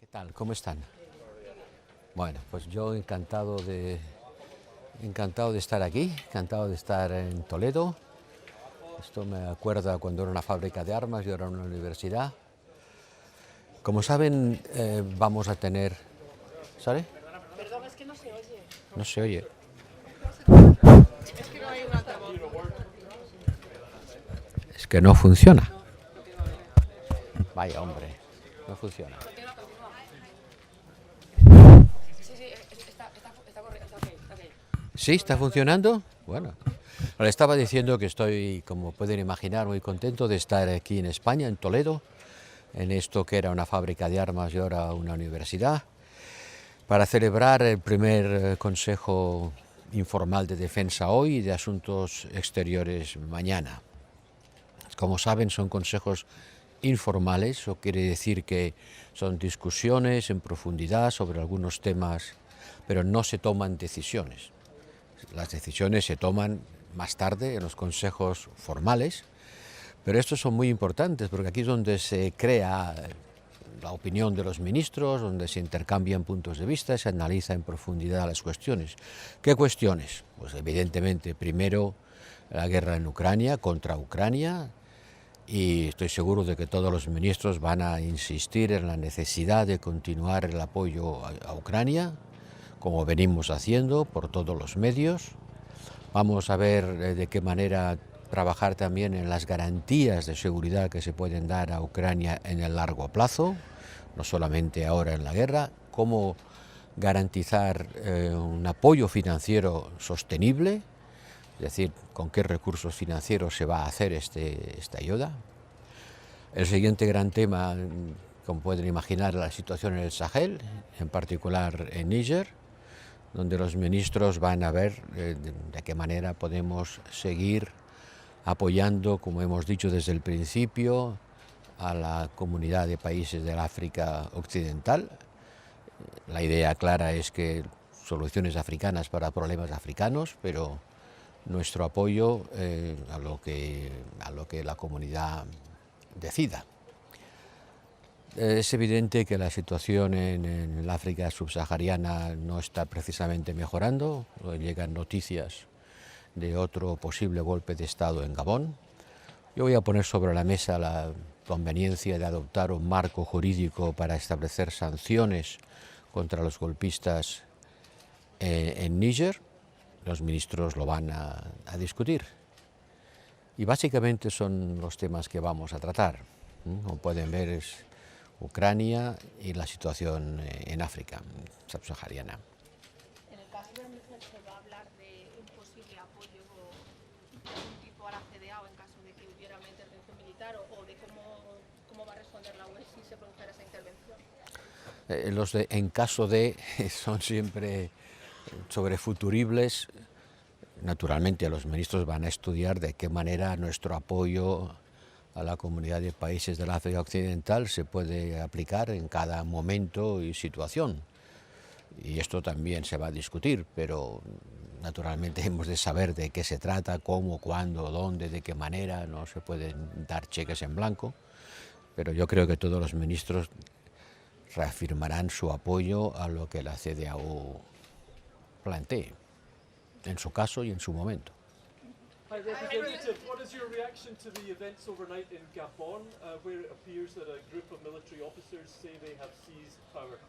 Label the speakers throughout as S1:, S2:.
S1: ¿Qué tal? ¿Cómo están? Bueno, pues yo encantado de estar aquí, encantado de estar en Toledo. Esto me acuerda cuando era una fábrica de armas, yo era en una universidad. Como saben, vamos a tener... ¿Sale?
S2: Perdón, es que no se oye.
S1: No se oye.
S2: Es que no hay un altavoz.
S1: Es que no funciona. Vaya hombre, no funciona.
S2: Sí, está correcto, está ok.
S1: ¿Sí? ¿Está funcionando? Bueno. Le estaba diciendo que estoy, como pueden imaginar, muy contento de estar aquí en España, en Toledo, en esto que era una fábrica de armas y ahora una universidad, para celebrar el primer Consejo Informal de Defensa hoy y de Asuntos Exteriores mañana. Como saben, son consejos informales, eso quiere decir que son discusiones en profundidad sobre algunos temas, pero no se toman decisiones. Las decisiones se toman más tarde en los consejos formales, pero estos son muy importantes porque aquí es donde se crea la opinión de los ministros, donde se intercambian puntos de vista, se analiza en profundidad las cuestiones. ¿Qué cuestiones? Pues evidentemente, primero, la guerra en Ucrania, contra Ucrania, y estoy seguro de que todos los ministros van a insistir en la necesidad de continuar el apoyo a Ucrania, como venimos haciendo por todos los medios. Vamos a ver de qué manera trabajar también en las garantías de seguridad que se pueden dar a Ucrania en el largo plazo, no solamente ahora en la guerra, cómo garantizar un apoyo financiero sostenible, es decir, con qué recursos financieros se va a hacer esta ayuda. El siguiente gran tema, como pueden imaginar, la situación en el Sahel, en particular en Níger, donde los ministros van a ver de qué manera podemos seguir apoyando, como hemos dicho desde el principio, a la comunidad de países del África Occidental. La idea clara es que soluciones africanas para problemas africanos, pero nuestro apoyo a lo que la comunidad decida. Es evidente que la situación en el África subsahariana no está precisamente mejorando. Llegan noticias de otro posible golpe de Estado en Gabón. Yo voy a poner sobre la mesa la conveniencia de adoptar un marco jurídico para establecer sanciones contra los golpistas en Níger. Los ministros lo van a discutir. Y básicamente son los temas que vamos a tratar. Como pueden ver, es Ucrania y la situación en África subsahariana.
S2: En el caso de Níger se va a hablar de un posible apoyo de algún tipo a la CDA o en caso de que hubiera una intervención militar o de cómo va a responder la UE si se produjera esa intervención.
S1: Los de en caso de son siempre sobre futuribles. Naturalmente los ministros van a estudiar de qué manera nuestro apoyo a la comunidad de países del África Occidental se puede aplicar en cada momento y situación. Y esto también se va a discutir, pero naturalmente hemos de saber de qué se trata, cómo, cuándo, dónde, de qué manera. No se pueden dar cheques en blanco, pero yo creo que todos los ministros reafirmarán su apoyo a lo que la CDAO plantee, en su caso y en su momento.
S3: Hi, Representative. What is your reaction to the events overnight in Gabon, where it appears that a group of military officers say they have seized power?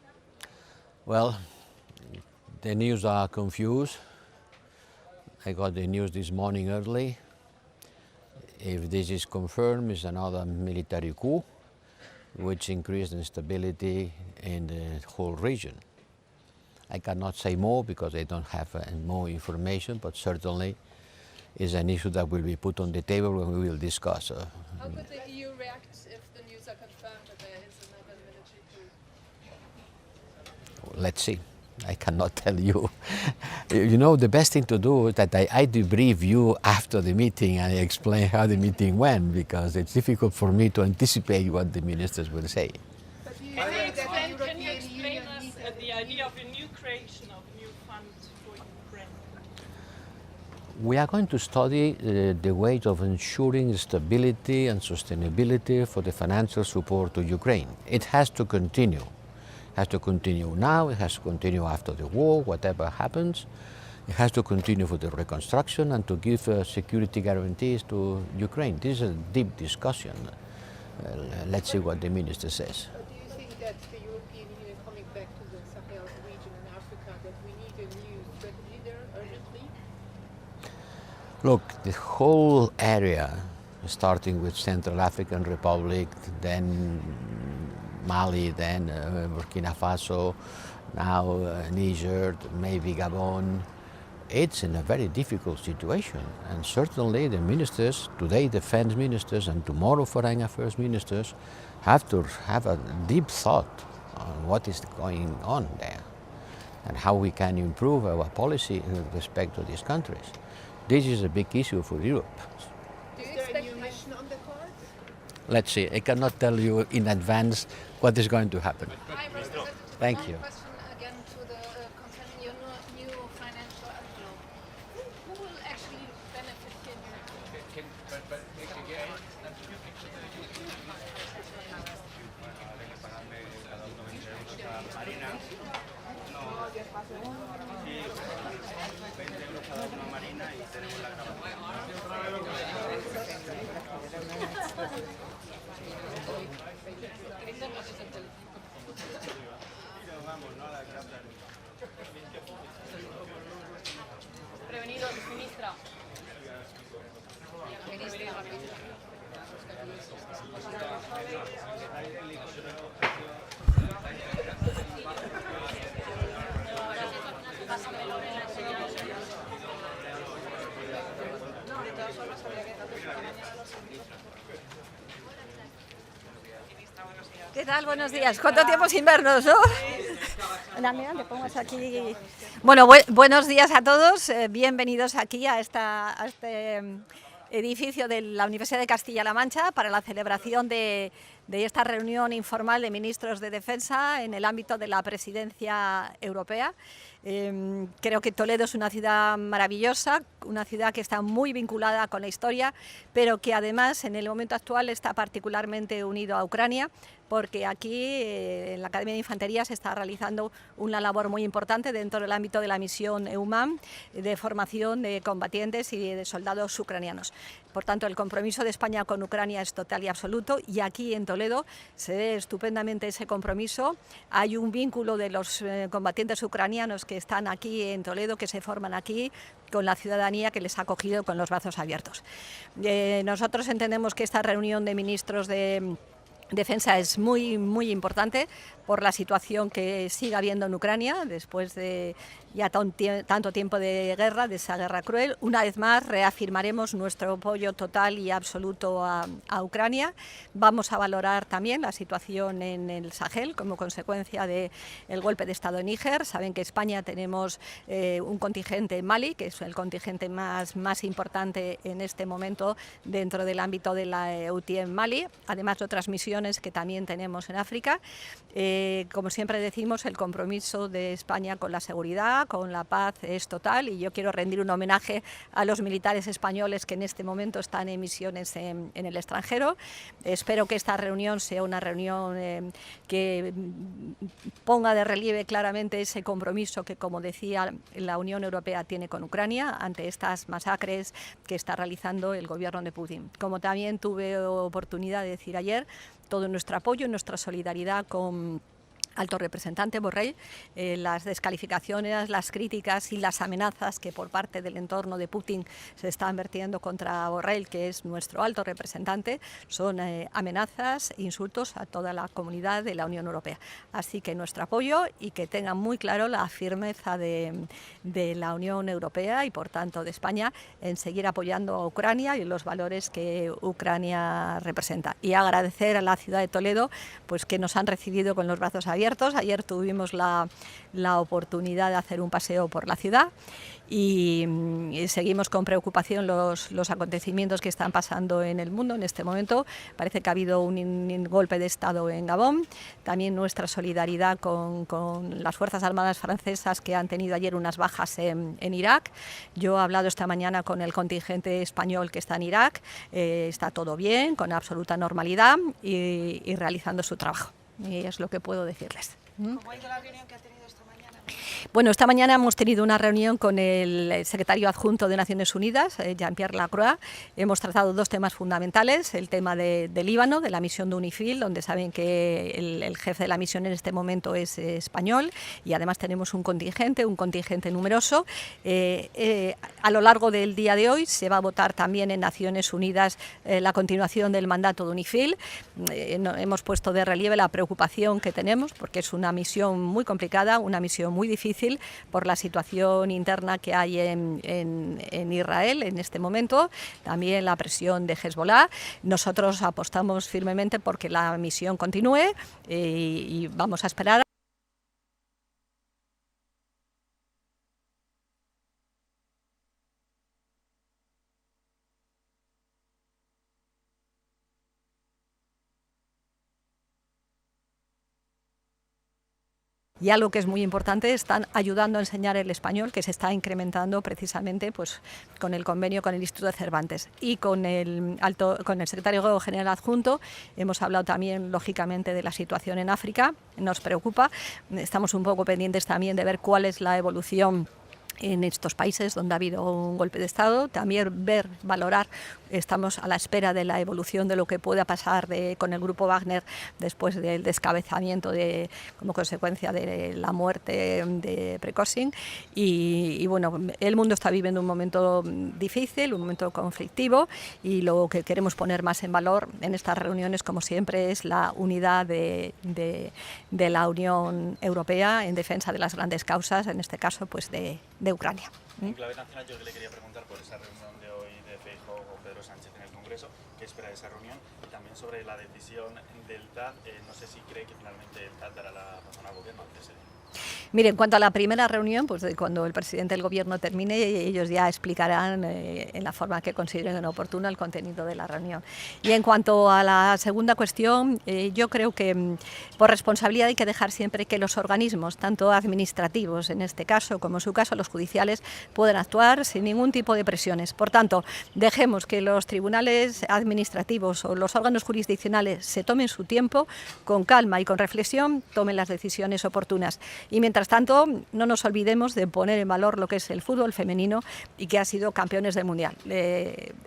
S1: Well, the news are confused. I got the news this morning early. If this is confirmed, it's another military coup, which increased instability in the whole region. I cannot say more because I don't have more information, but certainly is an issue that will be put on the table when we will discuss.
S4: How could the EU react if the news are confirmed that there is another military coup?
S1: Let's see. I cannot tell you. You know, the best thing to do is that I debrief you after the meeting and I explain how the meeting went, because it's difficult for me to anticipate what the ministers will say.
S4: But do you think that the
S5: Can you
S4: European
S5: explain
S4: Union
S5: us
S4: needs
S5: the idea of a new creation of a new fund for Ukraine?
S1: We are going to study the ways of ensuring stability and sustainability for the financial support to Ukraine. It has to continue. has to continue now, it has to continue after the war, whatever happens. It has to continue for the reconstruction and to give security guarantees to Ukraine. This is a deep discussion. Let's see what the minister says.
S2: Do you think that the European Union coming back to the Sahel region in Africa, that we need a new strategy there urgently?
S1: Look, the whole area, starting with Central African Republic, then Mali, then Burkina Faso, now Niger, maybe Gabon, it's in a very difficult situation. And certainly the ministers, today defense ministers and tomorrow foreign affairs ministers, have to have a deep thought on what is going on there and how we can improve our policy with respect to these countries. This is a big issue for Europe.
S2: Is there a new mission on the cards?
S1: Let's see, I cannot tell you in advance what is going to happen. Thank you.
S4: Question again to the concerning your new financial envelope. Who will actually benefit here?
S2: Prevenidos, ministra.
S6: ¿Qué tal? Buenos días. ¿Cuánto tiempo sin vernos, no? Mira, le pongas aquí. Bueno, buenos días a todos. Bienvenidos aquí a este edificio de la Universidad de Castilla-La Mancha para la celebración de esta reunión informal de ministros de Defensa en el ámbito de la presidencia europea. Creo que Toledo es una ciudad maravillosa, una ciudad que está muy vinculada con la historia, pero que además en el momento actual está particularmente unido a Ucrania, porque aquí en la Academia de Infantería se está realizando una labor muy importante dentro del ámbito de la misión EUMAM de formación de combatientes y de soldados ucranianos. Por tanto, el compromiso de España con Ucrania es total y absoluto, y aquí en Toledo se ve estupendamente ese compromiso. Hay un vínculo de los combatientes ucranianos que están aquí en Toledo, que se forman aquí, con la ciudadanía que les ha acogido con los brazos abiertos. Nosotros entendemos que esta reunión de ministros de Defensa es muy importante por la situación que sigue habiendo en Ucrania después de ya tanto tiempo de guerra, de esa guerra cruel. Una vez más reafirmaremos nuestro apoyo total y absoluto a Ucrania. Vamos a valorar también la situación en el Sahel como consecuencia del golpe de Estado en Níger. Saben que España tenemos un contingente en Mali, que es el contingente más importante en este momento dentro del ámbito de la EUTM en Mali, además de otras misiones que también tenemos en África. Como siempre decimos, el compromiso de España con la seguridad, con la paz es total, y yo quiero rendir un homenaje a los militares españoles que en este momento están en misiones en el extranjero. Espero que esta reunión sea una reunión que ponga de relieve claramente ese compromiso que, como decía, la Unión Europea tiene con Ucrania ante estas masacres que está realizando el gobierno de Putin. Como también tuve oportunidad de decir ayer, todo nuestro apoyo y nuestra solidaridad con alto representante Borrell, las descalificaciones, las críticas y las amenazas que por parte del entorno de Putin se están vertiendo contra Borrell, que es nuestro alto representante, son amenazas, insultos a toda la comunidad de la Unión Europea. Así que nuestro apoyo, y que tengan muy claro la firmeza de la Unión Europea y por tanto de España en seguir apoyando a Ucrania y los valores que Ucrania representa. Y agradecer a la ciudad de Toledo pues que nos han recibido con los brazos abiertos. Ayer tuvimos la oportunidad de hacer un paseo por la ciudad y seguimos con preocupación los acontecimientos que están pasando en el mundo en este momento. Parece que ha habido un golpe de Estado en Gabón. También nuestra solidaridad con las Fuerzas Armadas francesas, que han tenido ayer unas bajas en Irak. Yo he hablado esta mañana con el contingente español que está en Irak. Está todo bien, con absoluta normalidad y realizando su trabajo. Y es lo que puedo decirles.
S7: ¿Cómo ha ido la reunión que ha tenido esta mañana?
S6: Bueno, esta mañana hemos tenido una reunión con el secretario adjunto de Naciones Unidas, Jean-Pierre Lacroix. Hemos tratado dos temas fundamentales, el tema de Líbano, de la misión de UNIFIL, donde saben que el jefe de la misión en este momento es español y además tenemos un contingente numeroso. A lo largo del día de hoy se va a votar también en Naciones Unidas la continuación del mandato de UNIFIL. Hemos puesto de relieve la preocupación que tenemos porque es una misión muy complicada, una misión muy difícil por la situación interna que hay en Israel en este momento, también la presión de Hezbollah. Nosotros apostamos firmemente porque la misión continúe y vamos a esperar. Y algo que es muy importante, están ayudando a enseñar el español, que se está incrementando precisamente pues, con el convenio con el Instituto de Cervantes. Y con el secretario general adjunto hemos hablado también, lógicamente, de la situación en África. Nos preocupa, estamos un poco pendientes también de ver cuál es la evolución en estos países donde ha habido un golpe de Estado, también valorar, estamos a la espera de la evolución de lo que pueda pasar con el grupo Wagner después del descabezamiento como consecuencia de la muerte de Prigozhin y bueno, el mundo está viviendo un momento difícil, un momento conflictivo y lo que queremos poner más en valor en estas reuniones, como siempre, es la unidad de la Unión Europea en defensa de las grandes causas, en este caso pues de Ucrania.
S8: En clave nacional, yo le quería preguntar por esa reunión de hoy de Feijóo con Pedro Sánchez en el Congreso, ¿qué espera de esa reunión? Y también sobre la decisión del TAD, no sé si cree que finalmente el TAD dará la razón al gobierno al CSD.
S6: Mire, en cuanto a la primera reunión, pues cuando el presidente del gobierno termine, ellos ya explicarán en la forma que consideren oportuna el contenido de la reunión. Y en cuanto a la segunda cuestión, yo creo que por responsabilidad hay que dejar siempre que los organismos, tanto administrativos en este caso como en su caso los judiciales, puedan actuar sin ningún tipo de presiones. Por tanto, dejemos que los tribunales administrativos o los órganos jurisdiccionales se tomen su tiempo, con calma y con reflexión, tomen las decisiones oportunas. Y mientras tanto, no nos olvidemos de poner en valor lo que es el fútbol femenino y que ha sido campeones del Mundial.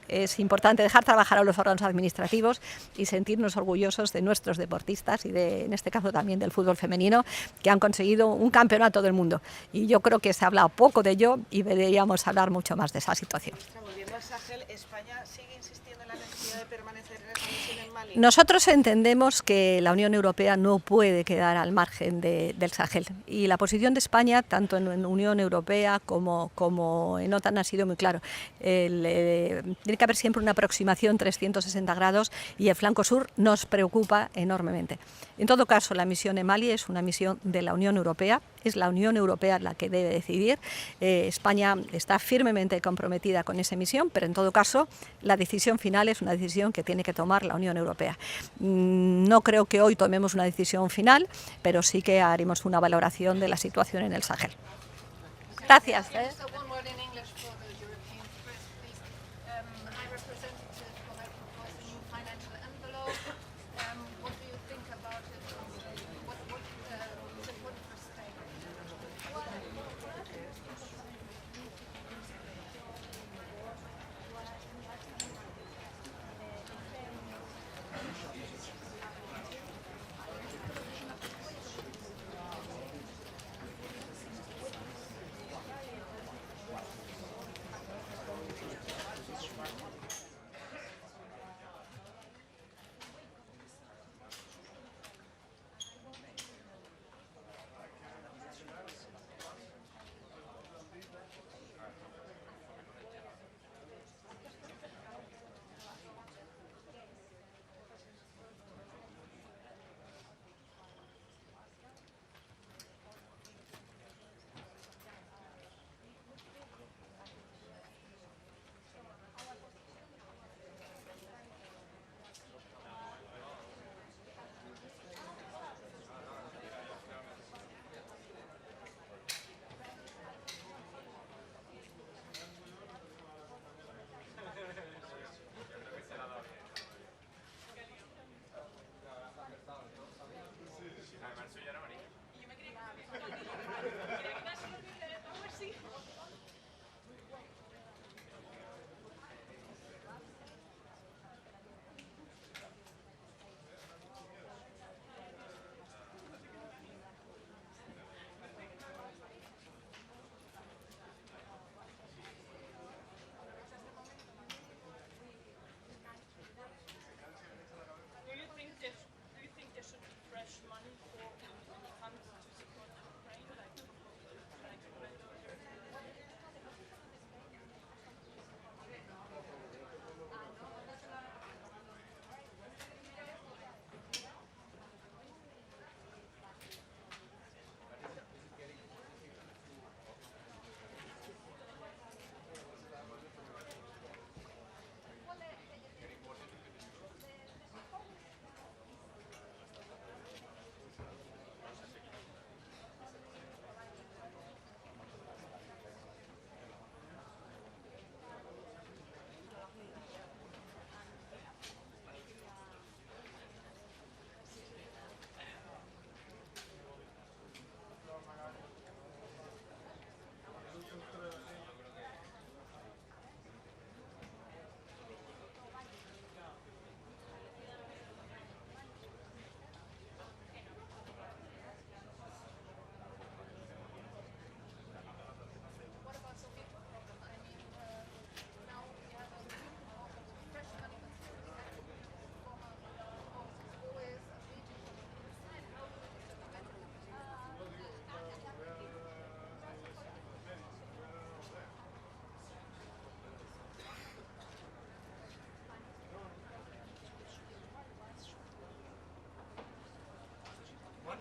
S6: Es importante dejar trabajar a los órganos administrativos y sentirnos orgullosos de nuestros deportistas y en este caso también del fútbol femenino, que han conseguido un campeonato del mundo. Y yo creo que se ha hablado poco de ello y deberíamos hablar mucho más de esa situación.
S7: Volviendo al Sahel, ¿España sigue insistiendo en la necesidad de permanecer en esa misión en Mali?
S6: Nosotros entendemos que la Unión Europea no puede quedar al margen del Sahel y la posición de España, tanto en Unión Europea como en OTAN, ha sido muy claro. Tiene que haber siempre una aproximación 360 grados y el flanco sur nos preocupa enormemente. En todo caso, la misión en Mali es una misión de la Unión Europea, es la Unión Europea la que debe decidir. España está firmemente comprometida con esa misión, pero en todo caso la decisión final es una decisión que tiene que tomar la Unión Europea. No creo que hoy tomemos una decisión final, pero sí que haremos una valoración de la situación en el Sahel. Gracias.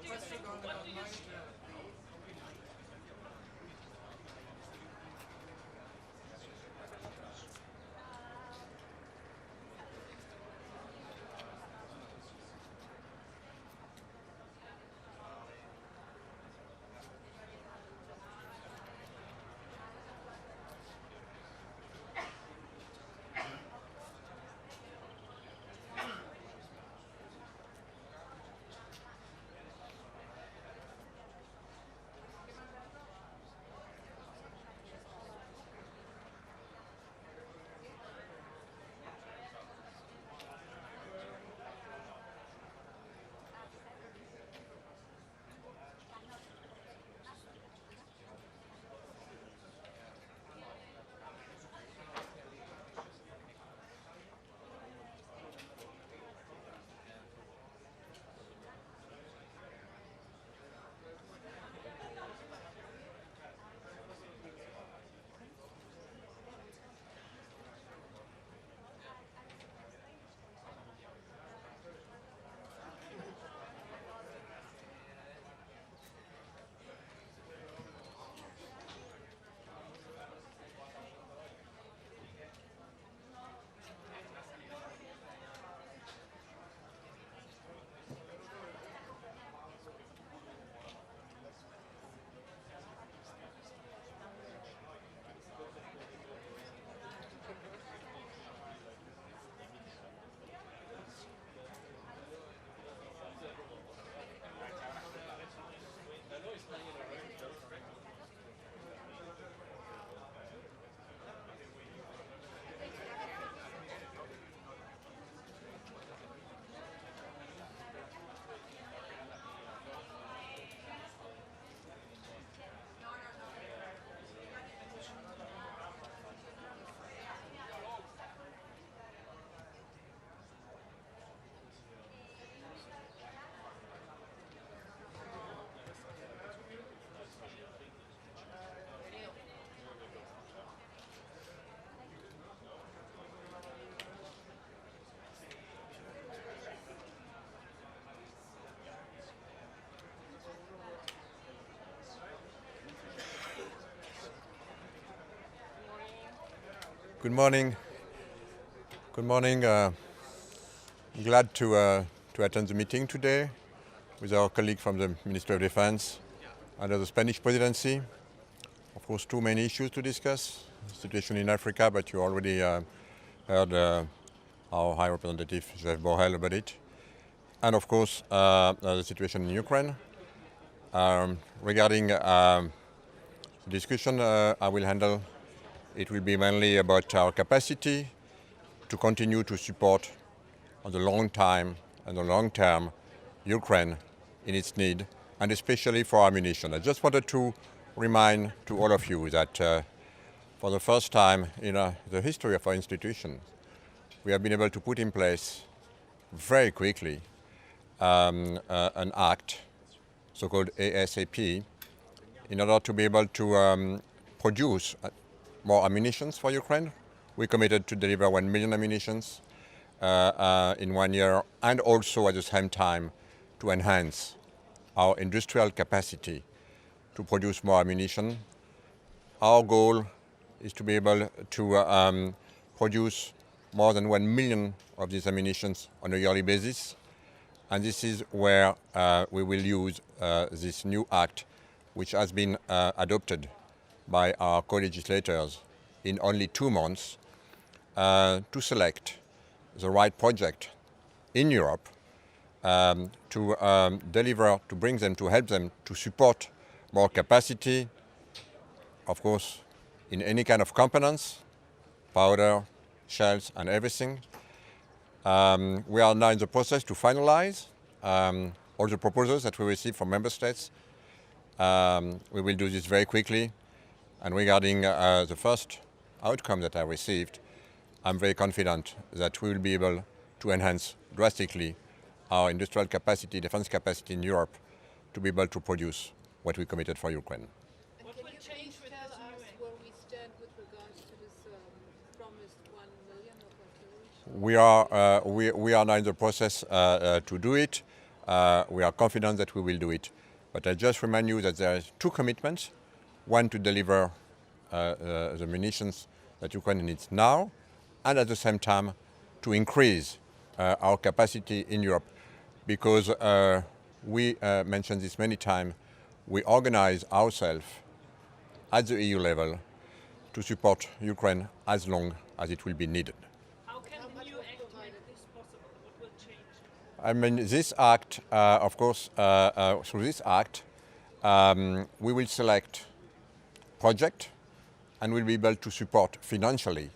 S5: What do you think? What do you
S9: Good morning. Good morning. Glad to attend the meeting today with our colleague from the Ministry of Defense under the Spanish presidency. Of course, too many issues to discuss. The situation in Africa, but you already heard our High Representative Joseph Borrell about it. And of course, the situation in Ukraine. Regarding the discussion I will handle, it will be mainly about our capacity to continue to support on the long term Ukraine in its need, and especially for ammunition. I just wanted to remind to all of you that for the first time in the history of our institution, we have been able to put in place very quickly an act, so-called ASAP, in order to be able to produce more ammunition for Ukraine. We committed to deliver 1 million ammunitions in 1 year, and also at the same time to enhance our industrial capacity to produce more ammunition. Our goal is to be able to produce more than 1 million of these ammunitions on a yearly basis, and this is where we will use this new act, which has been adopted by our co-legislators in only 2 months, to select the right project in Europe to deliver, to bring them, to help them to support more capacity, of course, in any kind of components, powder, shells, and everything. We are now in the process to finalize all the proposals that we received from member states. We will do this very quickly. And regarding the first outcome that I received, I'm very confident that we will be able to enhance drastically our industrial capacity, defense capacity in Europe, to be able to produce what we committed for Ukraine.
S5: What will change with this new
S4: where we stand with regards to this promised 1 million of artillery?
S9: We are now in the process to do it. we are confident that we will do it. But I just remind you that there are two commitments. One, to deliver the munitions that Ukraine needs now, and at the same time to increase our capacity in Europe, because we mentioned this many times, we organize ourselves at the EU level to support Ukraine as long as it will be needed.
S5: How can the new act make this possible? What will change?
S9: I mean, this act, of course, through this act, we will select projects and will be able to support financially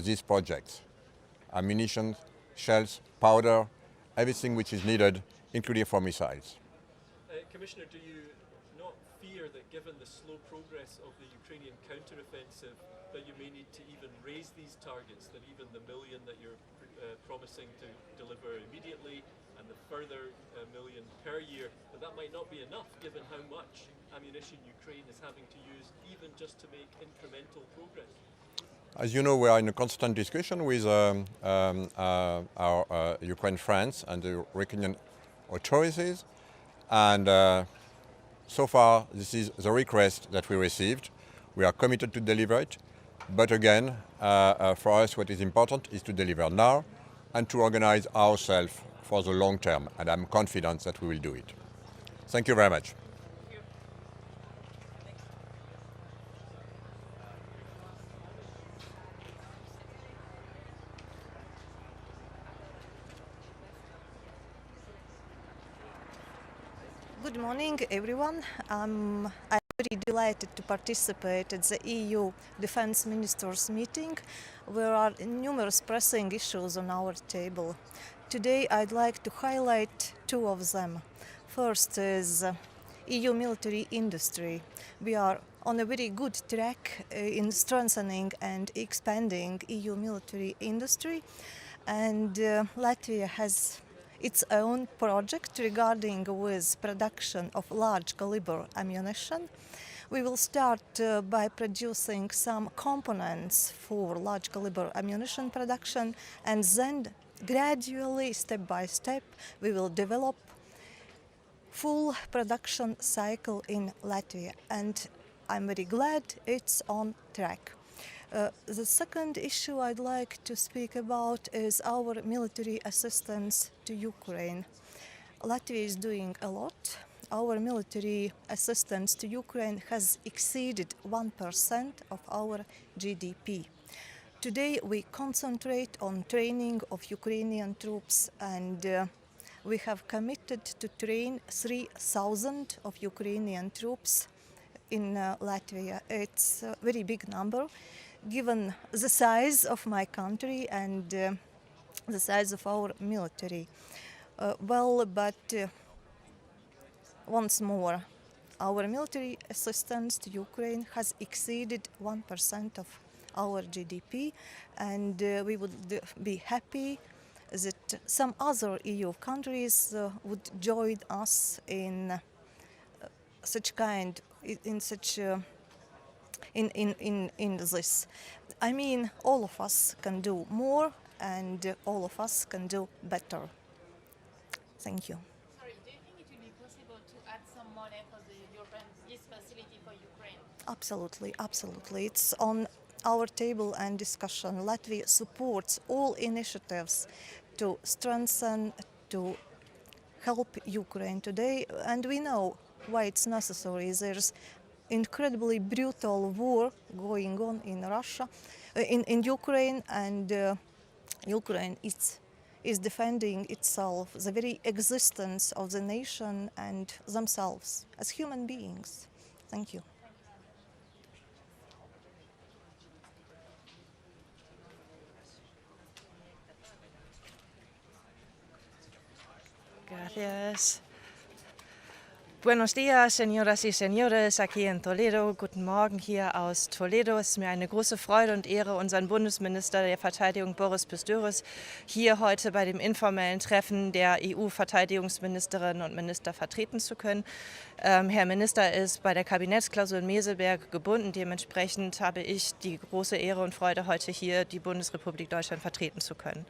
S9: these projects. Ammunition, shells, powder, everything which is needed, including for missiles.
S3: Commissioner, do you not fear that given the slow progress of the Ukrainian counter-offensive that you may need to even raise these targets, that even the million that you're promising to deliver immediately and the further million per year, that might not be enough given how much ammunition Ukraine is having to use even just to make incremental progress?
S9: As you know, we are in a constant discussion with our Ukraine friends and the Ukrainian authorities, and so far this is the request that we received. We are committed to deliver it, but again, for us what is important is to deliver now and to organize ourselves for the long term, and I'm confident that we will do it. Thank you very much.
S10: Good morning, everyone. I'm very delighted to participate at the EU Defence Ministers meeting, where are numerous pressing issues on our table. Today I'd like to highlight two of them. First is EU military industry. We are on a very good track in strengthening and expanding EU military industry, and Latvia has its own project regarding with production of large caliber ammunition. We will start by producing some components for large caliber ammunition production, and then gradually, step by step, we will develop full production cycle in Latvia, and I'm very glad it's on track. The second issue I'd like to speak about is our military assistance to Ukraine. Latvia is doing a lot. Our military assistance to Ukraine has exceeded 1% of our GDP. Today we concentrate on training of Ukrainian troops, and we have committed to train 3,000 of Ukrainian troops in Latvia. It's a very big number, given the size of my country and the size of our military. Once more, our military assistance to Ukraine has exceeded 1% of our GDP, and we would be happy that some other EU countries would join us in this. I mean, all of us can do more, and all of us can do better. Thank you.
S2: Sorry, do you think it will be possible to add some money for this facility for Ukraine?
S10: Absolutely, absolutely. It's on our table and discussion. Latvia supports all initiatives to strengthen, to help Ukraine today, and we know why it's necessary. There's incredibly brutal war going on in Russia, in Ukraine, and Ukraine is defending itself, the very existence of the nation and themselves as human beings. Thank you.
S11: Gracias. Buenos días, señoras y señores, aquí en Toledo. Guten Morgen hier aus Toledo. Es ist mir eine große Freude und Ehre, unseren Bundesminister der Verteidigung Boris Pistorius hier heute bei dem informellen Treffen der EU-Verteidigungsministerinnen und Minister vertreten zu können. Herr Minister ist bei der Kabinettsklausel in Meseberg gebunden. Dementsprechend habe ich die große Ehre und Freude, heute hier die Bundesrepublik Deutschland vertreten zu können.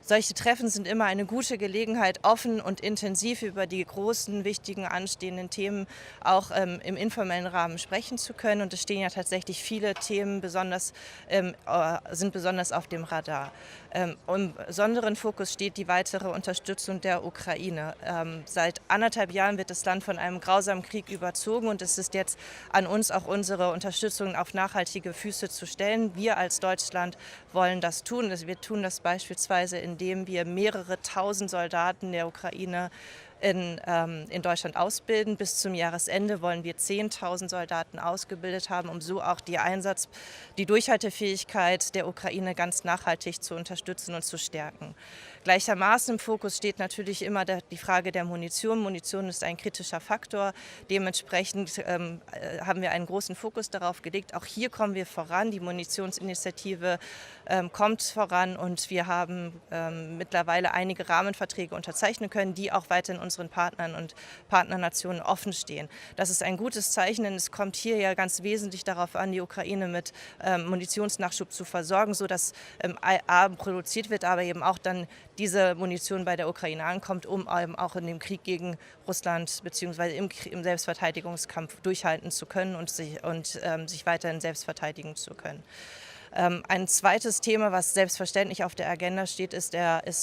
S11: Solche Treffen sind immer eine gute Gelegenheit, offen und intensiv über die großen, wichtigen, anstehenden Themen auch im informellen Rahmen sprechen zu können. Und es stehen ja tatsächlich viele Themen sind besonders auf dem Radar. Im besonderen Fokus steht die weitere Unterstützung der Ukraine. Seit 1,5 Jahren wird das Land von einem grausamen Krieg überzogen und es ist jetzt an uns, auch unsere Unterstützung auf nachhaltige Füße zu stellen. Wir als Deutschland wollen das tun. Wir tun das beispielsweise, indem wir mehrere tausend Soldaten der Ukraine in Deutschland ausbilden. Bis zum Jahresende wollen wir 10.000 Soldaten ausgebildet haben, um so auch die Durchhaltefähigkeit der Ukraine ganz nachhaltig zu unterstützen und zu stärken. Gleichermaßen im Fokus steht natürlich immer die Frage der Munition. Munition ist ein kritischer Faktor. Dementsprechend haben wir einen großen Fokus darauf gelegt. Auch hier kommen wir voran. Die Munitionsinitiative kommt voran und wir haben mittlerweile einige Rahmenverträge unterzeichnen können, die auch weiter in unseren Partnern und Partnernationen offen stehen. Das ist ein gutes Zeichen, denn es kommt hier ja ganz wesentlich darauf an, die Ukraine mit Munitionsnachschub zu versorgen, sodass A produziert wird, aber eben auch dann diese Munition bei der Ukraine ankommt, um eben auch in dem Krieg gegen Russland bzw. im Selbstverteidigungskampf durchhalten zu können und sich weiterhin selbst verteidigen zu können. Ein zweites Thema, was selbstverständlich auf der Agenda steht, ist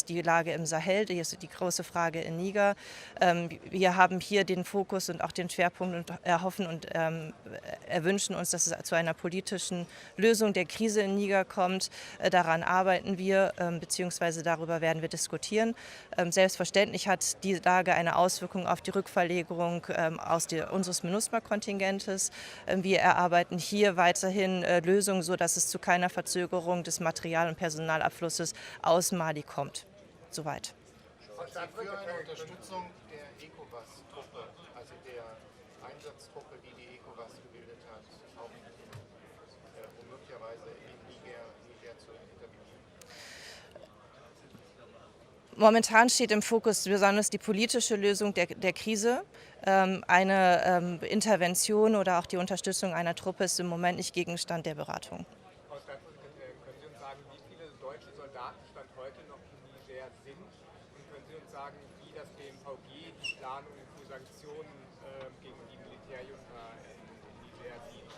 S11: die Lage im Sahel, die große Frage in Niger. Wir haben hier den Fokus und auch den Schwerpunkt und erhoffen und erwünschen uns, dass es zu einer politischen Lösung der Krise in Niger kommt. Daran arbeiten wir, beziehungsweise darüber werden wir diskutieren. Selbstverständlich hat die Lage eine Auswirkung auf die Rückverlegung unseres MINUSMA-Kontingentes. Wir erarbeiten hier weiterhin Lösungen, sodass es zu keiner Verzögerung des Material- und Personalabflusses aus Mali kommt. Soweit.
S12: Was Sie für eine Unterstützung der ECOWAS-Truppe, also der Einsatztruppe, die die ECOWAS gebildet hat, auch möglicherweise in Niger zu intervenieren?
S11: Momentan steht im Fokus besonders die politische Lösung der Krise. Eine Intervention oder auch die Unterstützung einer Truppe ist im Moment nicht Gegenstand der Beratung.
S12: Wie das BMVG die Planung für Sanktionen gegen die Militärjunta in Niger sieht.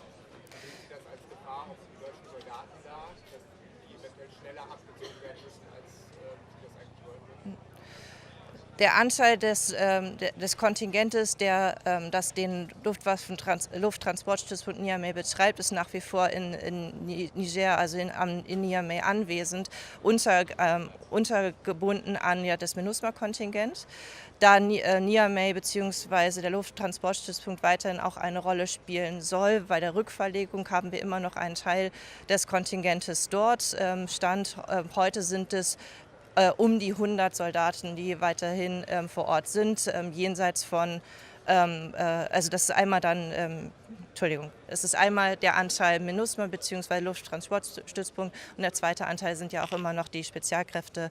S12: Sehen Sie das als Gefahr auch für die deutschen Soldaten dar, dass die eventuell schneller abgezogen werden müssen, als Sie das eigentlich wollen?
S11: Der Anteil des Kontingentes, das den Lufttransportstützpunkt Niamey betreibt, ist nach wie vor in Niger, also in Niamey anwesend, untergebunden an das MINUSMA-Kontingent. Da Niamey bzw. der Lufttransportstützpunkt weiterhin auch eine Rolle spielen soll, bei der Rückverlegung haben wir immer noch einen Teil des Kontingentes dort. Stand heute sind es um die 100 Soldaten, die weiterhin vor Ort sind, jenseits von, also das ist einmal dann, es ist einmal der Anteil MINUSMA bzw. Lufttransportstützpunkt und der zweite Anteil sind ja auch immer noch die Spezialkräfte,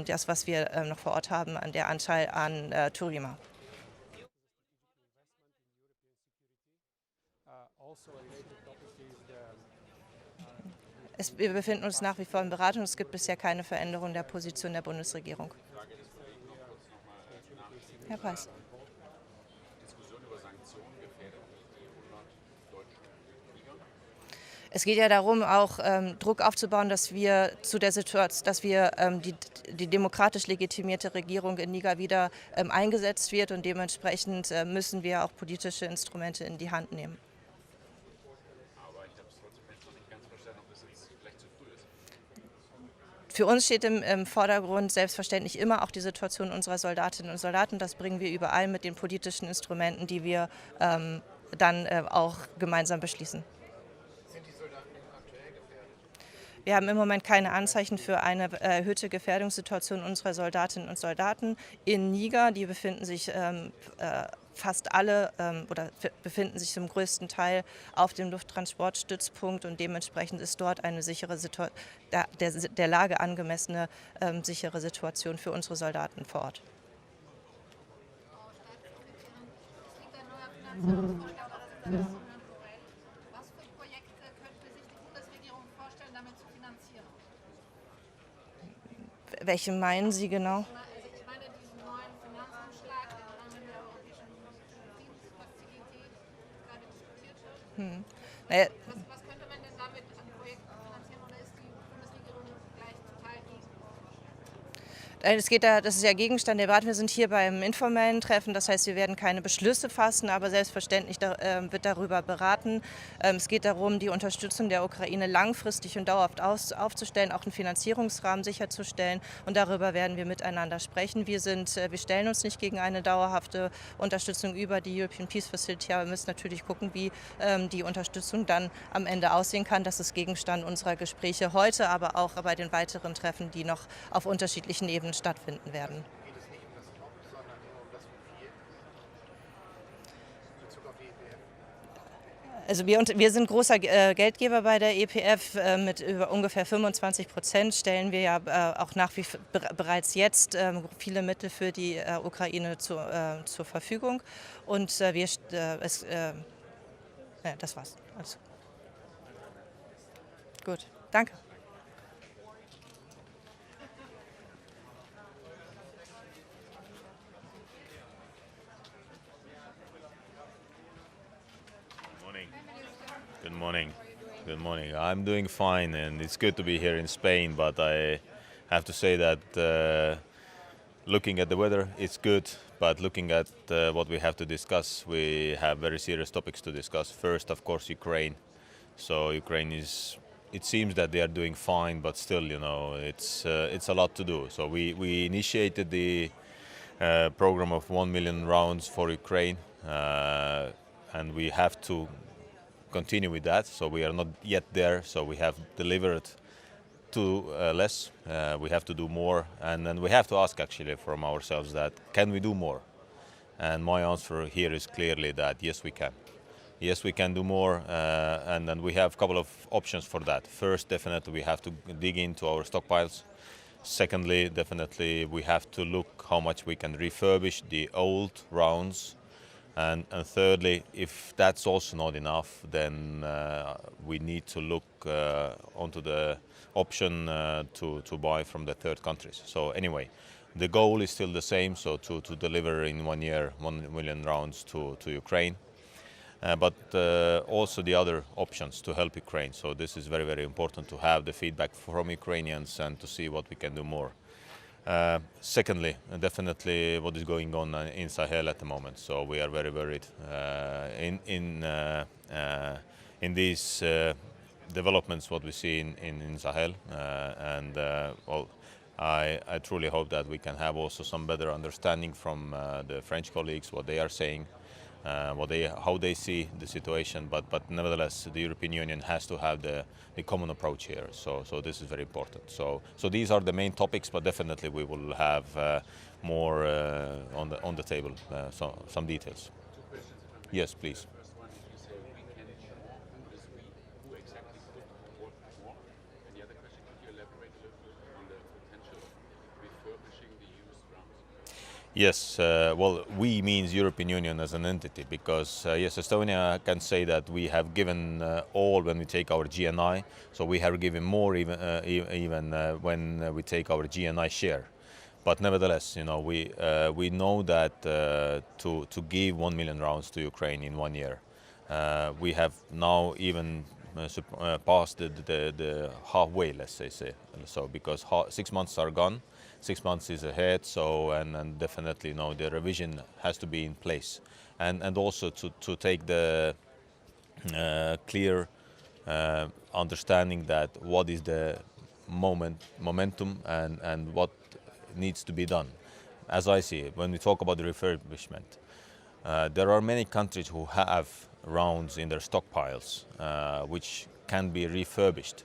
S11: das was wir noch vor Ort haben, der Anteil an Turima. Wir befinden uns nach wie vor in Beratung. Es gibt bisher keine Veränderung der Position der Bundesregierung. Herr Preis. Es geht ja darum, auch Druck aufzubauen, dass wir die demokratisch legitimierte Regierung in Niger wieder eingesetzt wird und dementsprechend müssen wir auch politische Instrumente in die Hand nehmen. Für uns steht im Vordergrund selbstverständlich immer auch die Situation unserer Soldatinnen und Soldaten. Das bringen wir überall mit den politischen Instrumenten, die wir dann auch gemeinsam beschließen.
S12: Sind die Soldaten aktuell gefährdet?
S11: Wir haben im Moment keine Anzeichen für eine erhöhte Gefährdungssituation unserer Soldatinnen und Soldaten in Niger. Die befinden sich fast alle oder befinden sich zum größten Teil auf dem Lufttransportstützpunkt und dementsprechend ist dort eine sichere der Lage angemessene sichere Situation für unsere Soldaten vor Ort.
S4: Was für Projekte könnte sich die Bundesregierung vorstellen, damit zu finanzieren?
S11: Welche meinen Sie genau?
S4: Also ich meine diesen neuen Finanzumschlag, der im Rahmen der europäischen Friedensfazilität gerade diskutiert wird. Was könnte man denn damit an Projekten finanzieren oder ist die Bundesregierung gleich total gegen?
S11: Das ist ja Gegenstand der Debatte. Wir sind hier beim informellen Treffen, das heißt, wir werden keine Beschlüsse fassen, aber selbstverständlich wird darüber beraten. Es geht darum, die Unterstützung der Ukraine langfristig und dauerhaft aufzustellen, auch einen Finanzierungsrahmen sicherzustellen und darüber werden wir miteinander sprechen. Wir stellen uns nicht gegen eine dauerhafte Unterstützung über die European Peace Facility, aber wir müssen natürlich gucken, wie die Unterstützung dann am Ende aussehen kann. Das ist Gegenstand unserer Gespräche heute, aber auch bei den weiteren Treffen, die noch auf unterschiedlichen Ebenen stattfinden werden.
S12: Geht es nicht um das Ob, sondern nur um das Wie viel in Bezug auf die EPF?
S11: Also wir sind großer Geldgeber bei der EPF. Mit über ungefähr 25% stellen wir ja auch bereits jetzt viele Mittel für die Ukraine zur Verfügung. Und das war's. Also. Gut, danke.
S13: Good morning. Good morning. I'm doing fine, and it's good to be here in Spain. But I have to say that looking at the weather, it's good. But looking at what we have to discuss, we have very serious topics to discuss. First, of course, Ukraine. So Ukraine is. It seems that they are doing fine, but still, it's a lot to do. So we initiated the program of 1 million rounds for Ukraine, and we have to continue with that. So we are not yet there. So we have delivered less. We have to do more, and then we have to ask actually from ourselves that can we do more? And my answer here is clearly that yes, we can. Yes, we can do more, and then we have a couple of options for that. First, definitely we have to dig into our stockpiles. Secondly, definitely we have to look how much we can refurbish the old rounds. And thirdly, if that's also not enough, then we need to look onto the option to buy from the third countries. So anyway, the goal is still the same, so to deliver in 1 year 1 million rounds to Ukraine. But also the other options to help Ukraine. So this is very, very important to have the feedback from Ukrainians and to see what we can do more. Secondly, definitely what is going on in Sahel at the moment. So we are very worried in these developments, what we see in Sahel. I truly hope that we can have also some better understanding from the French colleagues, what they are saying, how they see the situation. But nevertheless, the European Union has to have the common approach here. So this is very important. So these are the main topics, but definitely we will have more on the table, some details. Yes, please. Yes, well, we means European Union as an entity, because yes, Estonia can say that we have given all when we take our GNI, so we have given more even when we take our GNI share. But nevertheless, we know that to give 1 million rounds to Ukraine in 1 year, we have now even passed the halfway, let's say. So because 6 months are gone. 6 months is ahead, so and definitely the revision has to be in place, and also to take the clear understanding that what is the momentum and what needs to be done. As I see it, when we talk about the refurbishment, there are many countries who have rounds in their stockpiles which can be refurbished.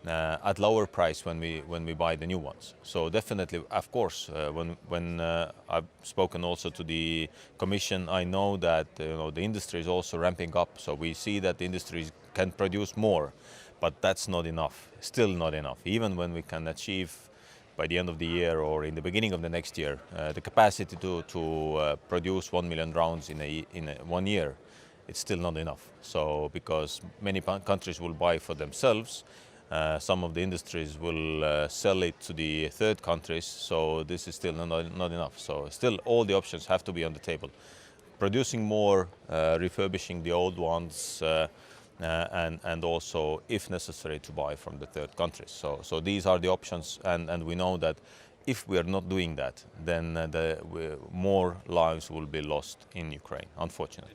S13: at lower price when we buy the new ones. So definitely, of course, when I've spoken also to the Commission, I know that the industry is also ramping up. So we see that the industry can produce more, but that's not enough. Still not enough. Even when we can achieve by the end of the year or in the beginning of the next year the capacity to produce 1 million rounds in 1 year, it's still not enough. So because many countries will buy for themselves. Some of the industries will sell it to the third countries, so this is still not enough. So still all the options have to be on the table. Producing more, refurbishing the old ones, and also, if necessary, to buy from the third countries. So these are the options, and we know that if we are not doing that, then more lives will be lost in Ukraine, unfortunately.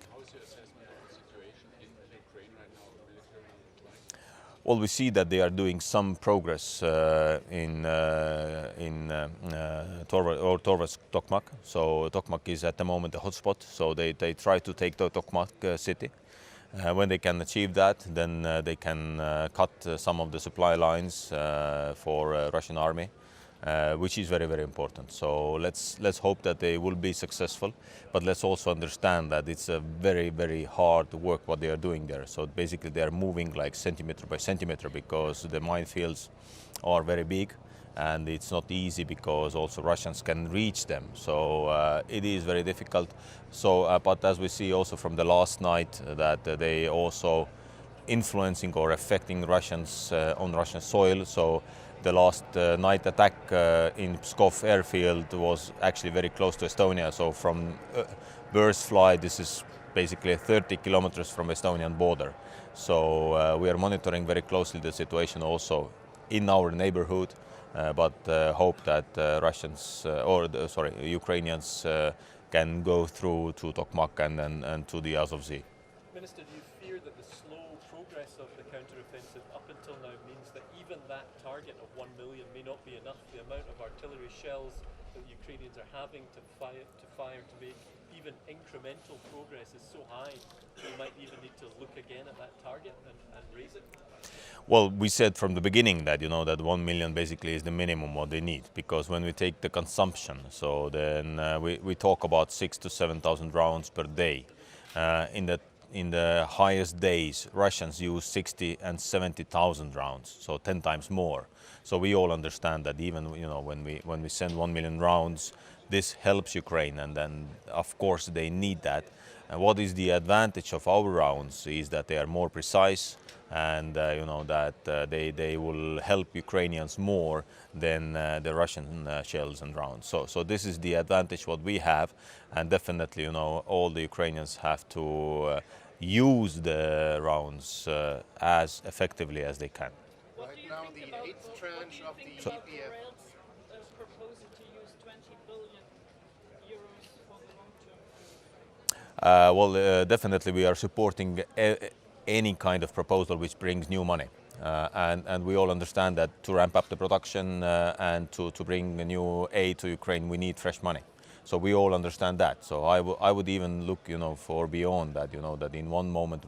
S13: Well, we see that they are doing some progress in Torvalds Tokmak. So Tokmak is at the moment a hotspot. So they try to take the Tokmak city. When they can achieve that, then they can cut some of the supply lines for Russian army, which is very, very important. So let's hope that they will be successful, but let's also understand that it's a very, very hard work what they are doing there. So basically they are moving like centimeter by centimeter because the minefields are very big, and it's not easy because also Russians can reach them. So it is very difficult. So, but as we see also from the last night that they also influencing or affecting Russians on Russian soil. So the last night attack in Pskov airfield was actually very close to Estonia. So from birds fly, this is basically 30 kilometers from Estonian border. So we are monitoring very closely the situation also in our neighborhood, but hope that Ukrainians can go through to Tokmak and to the Azov Sea.
S3: Minister, do you fear that the slow progress of the counter-offensive up until now means that even that target of 1 million may not be enough? The amount of artillery shells that Ukrainians are having to fire to make even incremental progress is so high, you might even need to look again at that target and raise it?
S13: Well, we said from the beginning that that 1 million basically is the minimum what they need, because when we take the consumption, so then we talk about 6,000 to 7,000 rounds per day. In the highest days, Russians use 60 and 70,000 rounds, so 10 times more. So we all understand that even when we send 1 million rounds, this helps Ukraine, and then of course they need that. And what is the advantage of our rounds is that they are more precise, and that they will help Ukrainians more than the Russian shells and rounds. So this is the advantage what we have, and definitely all the Ukrainians have to use the rounds as effectively as they can.
S12: Right now, the 8th tranche of the EPF.
S5: Proposal to use 20 billion euros for the long term?
S13: Definitely we are supporting any kind of proposal which brings new money. And we all understand that to ramp up the production and to bring a new aid to Ukraine, we need fresh money. So we all understand that. So I would even look, for beyond that, that in one moment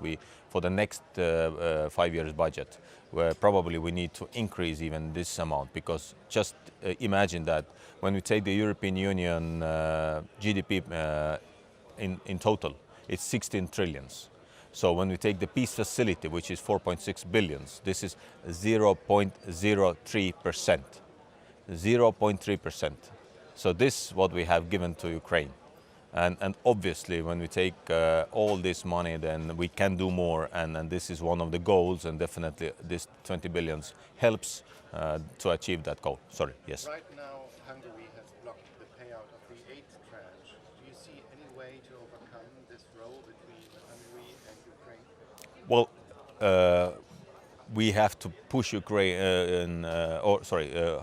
S13: for the next 5 years budget, where probably we need to increase even this amount, because just imagine that when we take the European Union GDP in total, it's 16 trillions. So when we take the peace facility, which is 4.6 billions, this is 0.03%. 0.3%. So this is what we have given to Ukraine. And obviously, when we take all this money, then we can do more. And this is one of the goals. And definitely, this 20 billions helps to achieve that goal. Sorry, yes.
S12: Right now, Hungary has blocked the payout of the 8th tranche. Do you see any way to overcome this row between Hungary and Ukraine?
S13: Well, we have to push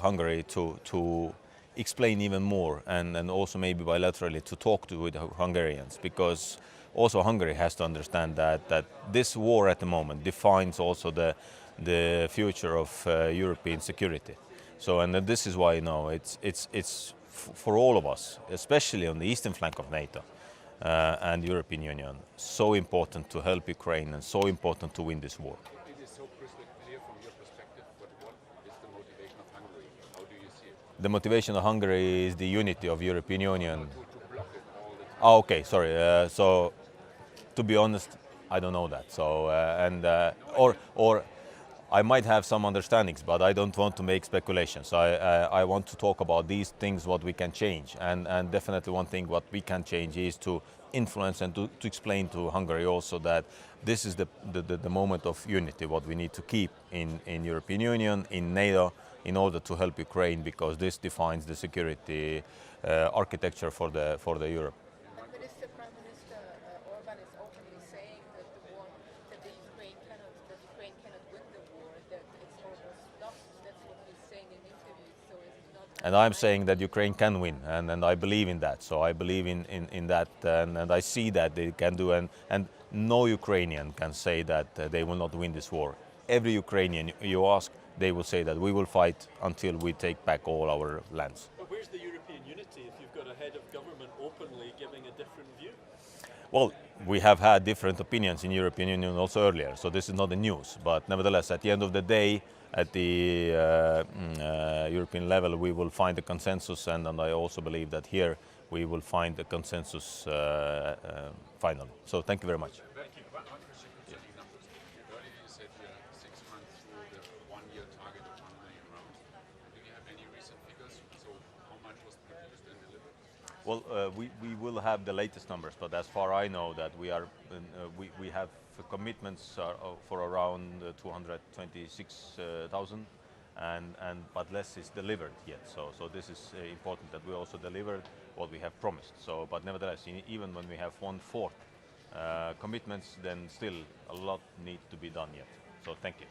S13: Hungary to explain even more, and also maybe bilaterally to talk with Hungarians, because also Hungary has to understand that this war at the moment defines also the future of European security. So, and this is why it's for all of us, especially on the eastern flank of NATO and European Union, so important to help Ukraine and so important to win this war.
S12: It is so crystal clear from your perspective what
S13: The motivation of Hungary is the unity of European Union. Oh, okay, sorry. So, to be honest, I don't know that. So, or I might have some understandings, but I don't want to make speculations. I want to talk about these things, what we can change, and definitely one thing what we can change is to influence and to explain to Hungary also that this is the moment of unity, what we need to keep in European Union, in NATO, in order to help Ukraine, because this defines the security architecture for the Europe.
S2: Prime Minister Orban is openly saying that Ukraine cannot win the war, that it's almost lost. That's what he's saying in interviews. So is it not?
S13: And I'm saying that Ukraine can win, and I believe in that. So I believe in that, and I see that they can do, and no Ukrainian can say that they will not win this war. Every Ukrainian you ask, they will say that we will fight until we take back all our lands.
S3: But where's the European unity if you've got a head of government openly giving a different view?
S13: Well, we have had different opinions in European Union also earlier, so this is not the news. But nevertheless, at the end of the day, at the European level, we will find a consensus, and I also believe that here we will find a consensus finally. So thank you very much.
S14: Thank you. One question concerning numbers. Earlier you said we are 6 months through the one-year target of 1 million rounds. Do you have any recent figures? So how much was produced and delivered?
S13: Well, we will have the latest numbers, but as far I know that we are we have commitments for around 226,000, but less is delivered yet. So this is important that we also delivered what we have promised. So, but nevertheless, even when we have 1/4 commitments, then still a lot needs to be done yet. So thank you.